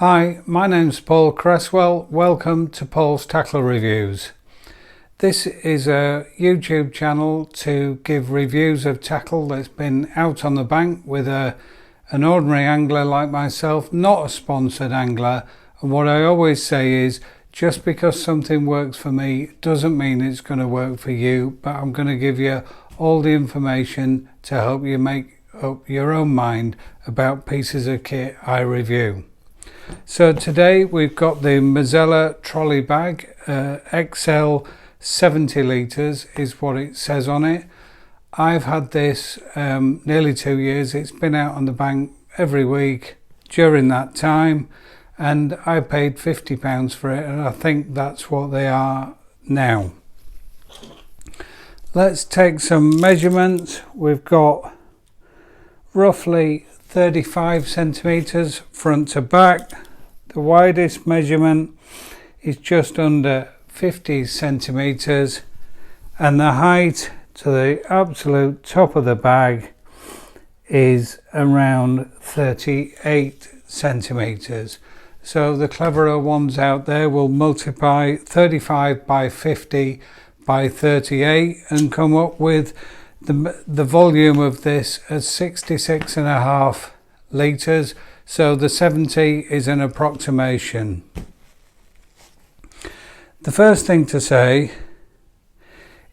Hi, my name's Paul Cresswell. Welcome to Paul's Tackle Reviews. This is a YouTube channel to give reviews of tackle that's been out on the bank with an ordinary angler like myself, not a sponsored angler. And what I always say is, just because something works for me doesn't mean it's going to work for you, but I'm going to give you all the information to help you make up your own mind about pieces of kit I review. So today we've got the Mosella trolley bag, XL 70 litres is what it says on it. I've had this nearly 2 years. It's been out on the bank every week during that time, and I paid £50 for it, and I think that's what they are now. Let's take some measurements. We've got roughly 35 centimetres front to back. The widest measurement is just under 50 centimetres, and the height to the absolute top of the bag is around 38 centimetres. So the cleverer ones out there will multiply 35 by 50 by 38 and come up with the volume of this as 66.5 litres. So the 70 is an approximation. The first thing to say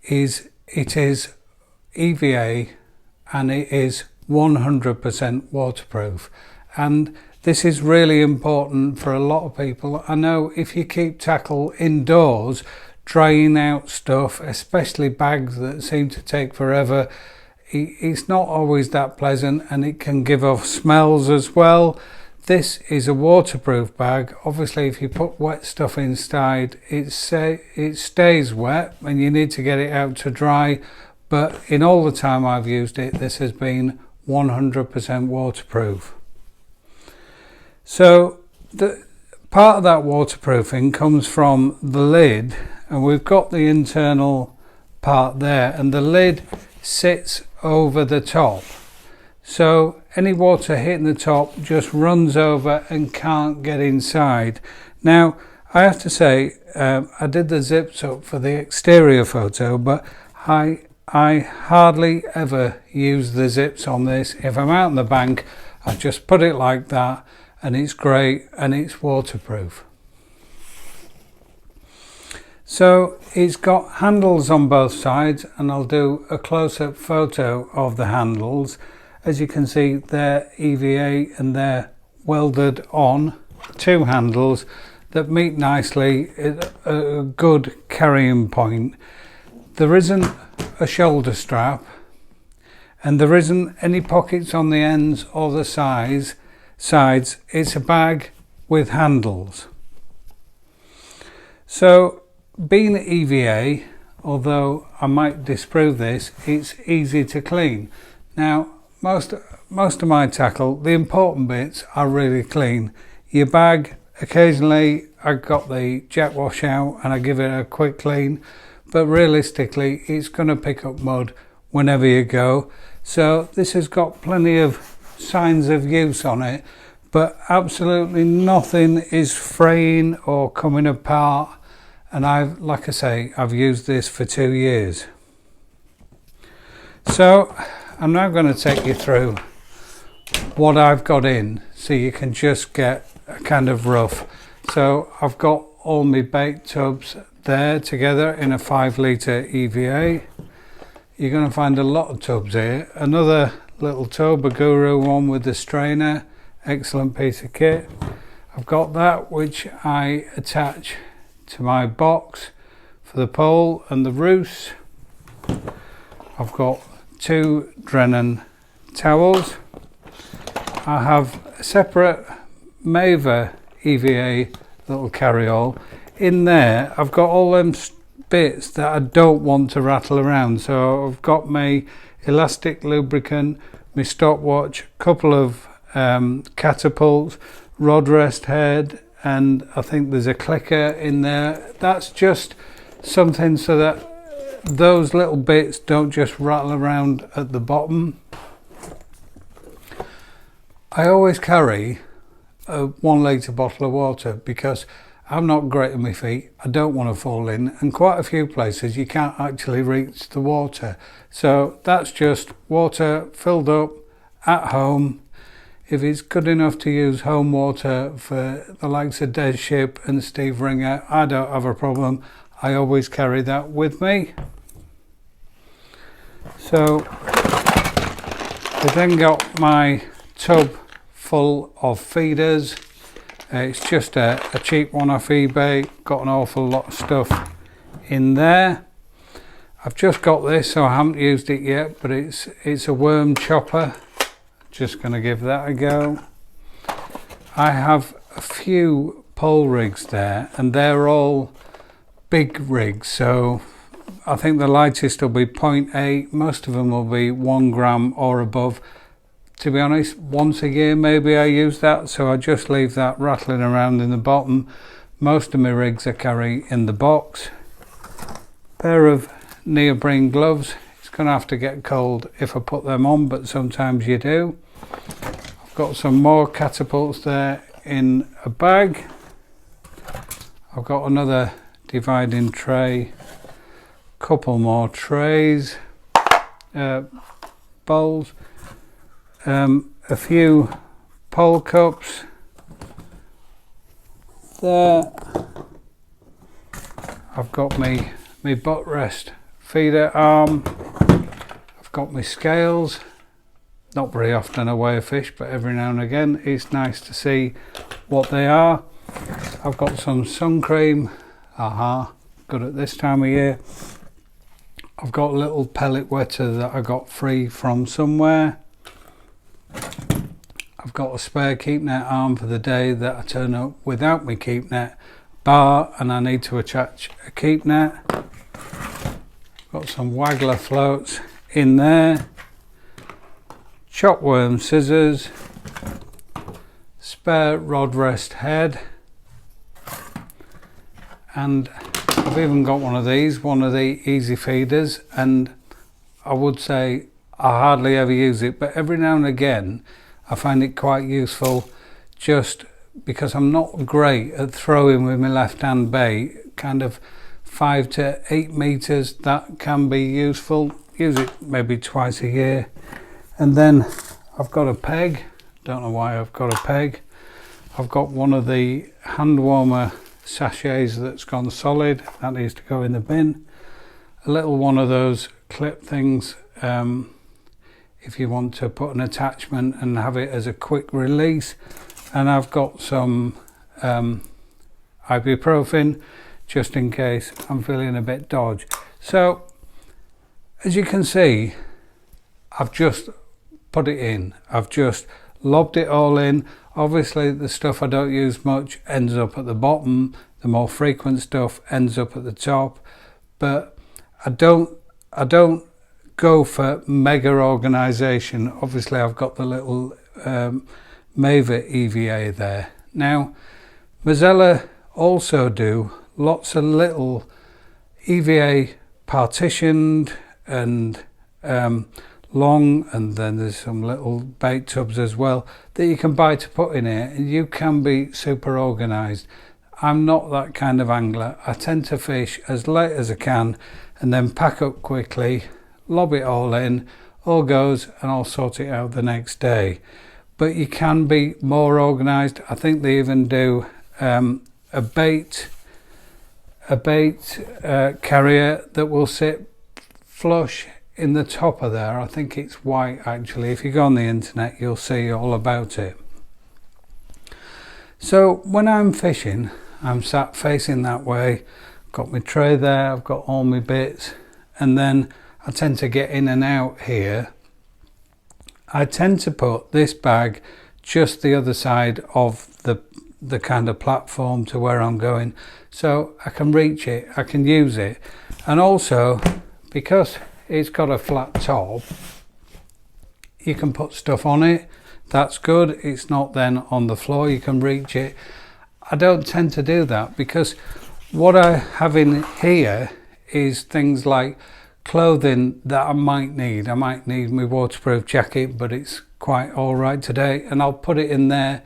is it is EVA and it is 100% waterproof, and this is really important for a lot of people. I know if you keep tackle indoors, drying out stuff, especially bags that seem to take forever, it's not always that pleasant, and it can give off smells as well. This is a waterproof bag. Obviously if you put wet stuff inside, it stays wet and you need to get it out to dry, but in all the time I've used it, this has been 100% waterproof. So the part of that waterproofing comes from the lid, and we've got the internal part there, and the lid sits over the top, so any water hitting the top just runs over and can't get inside. Now I have to say, I did the zips up for the exterior photo, but I hardly ever use the zips on this. If I'm out on the bank, I just put it like that, and it's great and it's waterproof. So it's got handles on both sides, and I'll do a close-up photo of the handles. As you can see, they're EVA and they're welded on, two handles that meet nicely at a good carrying point. There isn't a shoulder strap, and there isn't any pockets on the ends or the sides. It's a bag with handles. So being EVA, although I might disprove this, it's easy to clean. Now most of my tackle, the important bits are really clean. Your bag, occasionally I got the jet wash out and I give it a quick clean, but realistically it's going to pick up mud whenever you go. So this has got plenty of signs of use on it, but absolutely nothing is fraying or coming apart. And like I say, I've used this for 2 years. So I'm now going to take you through what I've got in, so you can just get a kind of rough. So I've got all my bait tubs there together in a 5 litre EVA. You're going to find a lot of tubs here. Another little tub, a Guru one with the strainer, excellent piece of kit. I've got that which I attach to my box for the pole and the roost. I've got 2 Drennan towels. I have a separate Maver EVA little carryall. In there I've got all them bits that I don't want to rattle around, so I've got my elastic lubricant, my stopwatch, couple of catapults, rod rest head, and I think there's a clicker in there. That's just something so that those little bits don't just rattle around at the bottom. I always carry a 1 litre bottle of water, because I'm not great on my feet, I don't want to fall in, and quite a few places you can't actually reach the water. So that's just water filled up at home. If it's good enough to use home water for the likes of Des Ship and Steve Ringer, I don't have a problem. I always carry that with me. So I then got my tub full of feeders. It's just a cheap one off eBay. Got an awful lot of stuff in there. I've just got this, so I haven't used it yet, but it's a worm chopper. Just going to give that a go. I have a few pole rigs there, and they're all big rigs, so I think the lightest will be 0.8. Most of them will be 1 gram or above. To be honest, once a year maybe I use that, so I just leave that rattling around in the bottom. Most of my rigs I carry in the box. Pair of neoprene gloves. It's going to have to get cold if I put them on, but sometimes you do. I've got some more catapults there in a bag. I've got another dividing tray, couple more trays, bowls, a few pole cups there. I've got my butt rest feeder arm. I've got my scales. Not very often I weigh a fish, but every now and again it's nice to see what they are. I've got some sun cream. Good at this time of year. I've got a little pellet wetter that I got free from somewhere. I've got a spare keep net arm for the day that I turn up without my keep net bar and I need to attach a keep net. Got some waggler floats in there. Chop worm scissors. Spare rod rest head. And I've even got one of the easy feeders, and I would say I hardly ever use it, but every now and again I find it quite useful, just because I'm not great at throwing with my left hand bait. Kind of 5 to 8 meters, that can be useful. Use it maybe twice a year. And then I've got a peg. Don't know why I've got a peg. I've got one of the hand warmer sachets that's gone solid, that needs to go in the bin. A little one of those clip things, if you want to put an attachment and have it as a quick release. And I've got some ibuprofen just in case I'm feeling a bit dodgy. So as you can see, I've just put it in. I've just lobbed it all in. Obviously the stuff I don't use much ends up at the bottom, the more frequent stuff ends up at the top, but I don't go for mega organisation. Obviously I've got the little Maver EVA there. Now Mosella also do lots of little EVA partitioned and long, and then there's some little bait tubs as well that you can buy to put in here, and you can be super organised. I'm not that kind of angler. I tend to fish as late as I can and then pack up quickly, lob it all in, all goes, and I'll sort it out the next day. But you can be more organised. I think they even do a bait carrier that will sit flush in the top of there. I think it's white actually. If you go on the internet you'll see all about it. So when I'm fishing, I'm sat facing that way, got my tray there, I've got all my bits, and then I tend to get in and out here. I tend to put this bag just the other side of the kind of platform to where I'm going, so I can reach it, I can use it. And also because it's got a flat top, you can put stuff on it. That's good. It's not then on the floor, you can reach it. I don't tend to do that because what I have in here is things like clothing that I might need. I might need my waterproof jacket, but it's quite all right today, and I'll put it in there,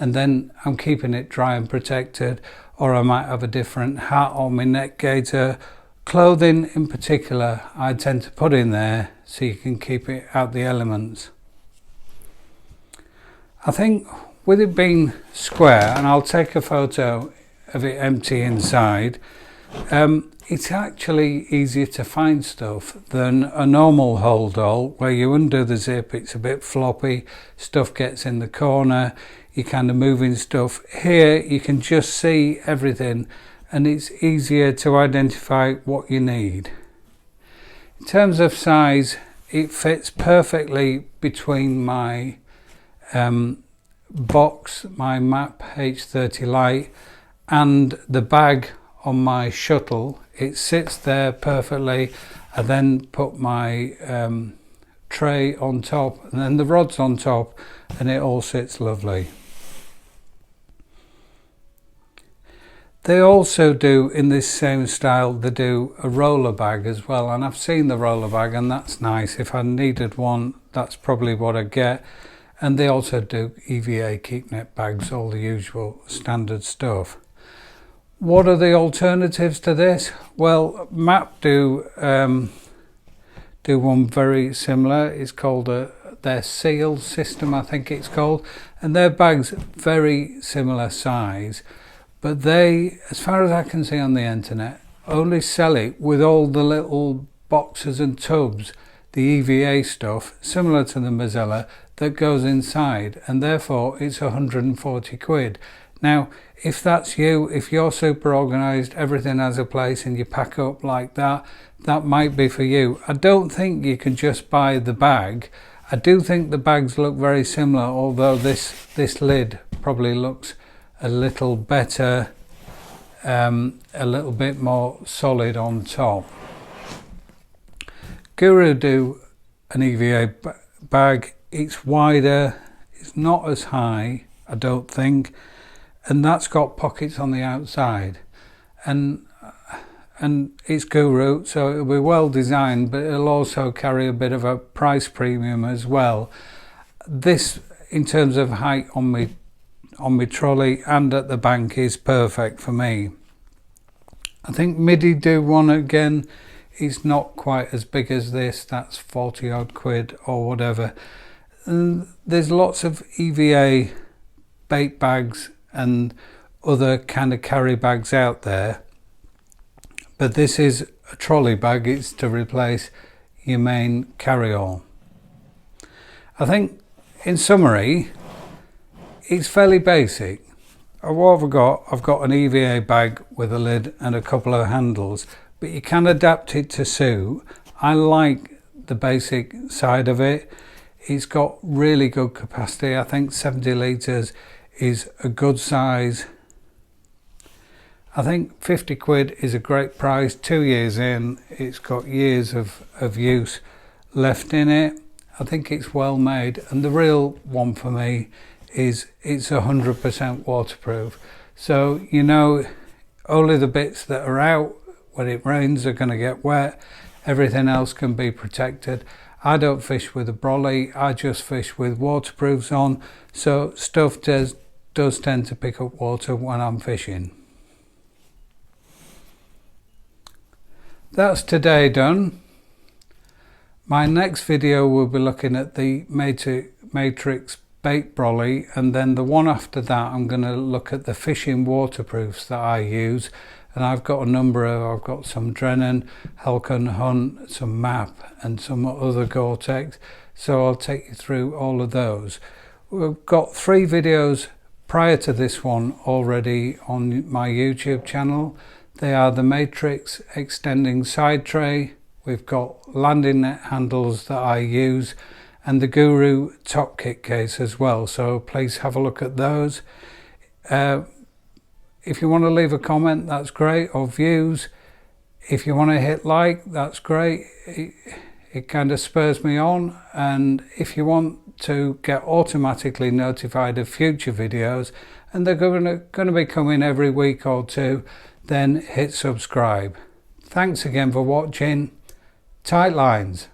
and then I'm keeping it dry and protected, or I might have a different hat on my neck gaiter. Clothing in particular I tend to put in there so you can keep it out the elements. I think with it being square, and I'll take a photo of it empty inside, it's actually easier to find stuff than a normal hold all where you undo the zip, it's a bit floppy, stuff gets in the corner, you're kind of moving stuff. Here you can just see everything and it's easier to identify what you need. In terms of size, it fits perfectly between my box, my Map H30 Lite, and the bag on my shuttle. It sits there perfectly. I then put my tray on top and then the rods on top, and it all sits lovely. They also do, in this same style, they do a roller bag as well, and I've seen the roller bag and that's nice. If I needed one, that's probably what I'd get. And they also do EVA keep net bags, all the usual standard stuff. What are the alternatives to this? Well, Map do one very similar. It's called their seal system, I think it's called, and their bags very similar size, but they, as far as I can see on the internet, only sell it with all the little boxes and tubs, the EVA stuff, similar to the Mosella, that goes inside, and therefore it's 140 quid. Now, if that's you, if you're super organised, everything has a place and you pack up like that, that might be for you. I don't think you can just buy the bag. I do think the bags look very similar, although this lid probably looks a little better, a little bit more solid on top. Guru do an EVA bag. It's wider, it's not as high, I don't think, and that's got pockets on the outside, and it's Guru, so it'll be well designed, but it'll also carry a bit of a price premium as well. This, in terms of height on my trolley and at the bank, is perfect for me. I think Midi do one again. It's not quite as big as this, that's 40 odd quid or whatever. And there's lots of EVA bait bags and other kind of carry bags out there, but this is a trolley bag. It's to replace your main carryall. I think in summary it's fairly basic. What have I got? I've got an EVA bag with a lid and a couple of handles, but you can adapt it to suit. I like the basic side of it. It's got really good capacity. I think 70 litres is a good size. I think 50 quid is a great price. 2 years in, it's got years of use left in it. I think it's well made, and the real one for me is it's 100% waterproof. So, you know, only the bits that are out when it rains are going to get wet. Everything else can be protected. I don't fish with a brolly, I just fish with waterproofs on, so stuff does tend to pick up water when I'm fishing. That's today done. My next video will be looking at the Matrix bait brolly, and then the one after that I'm going to look at the fishing waterproofs that I use. And I've got a number of, I've got some Drennan, Helcon Hunt, some Map and some other Gore-Tex. So I'll take you through all of those. We've got 3 videos prior to this one already on my YouTube channel. They are the Matrix extending side tray. We've got landing net handles that I use, and the Guru top kit case as well. So please have a look at those. If you want to leave a comment, that's great, or views. If you want to hit like, that's great. It kind of spurs me on. And if you want to get automatically notified of future videos, and they're going to be coming every week or 2, then hit subscribe. Thanks again for watching. Tight lines.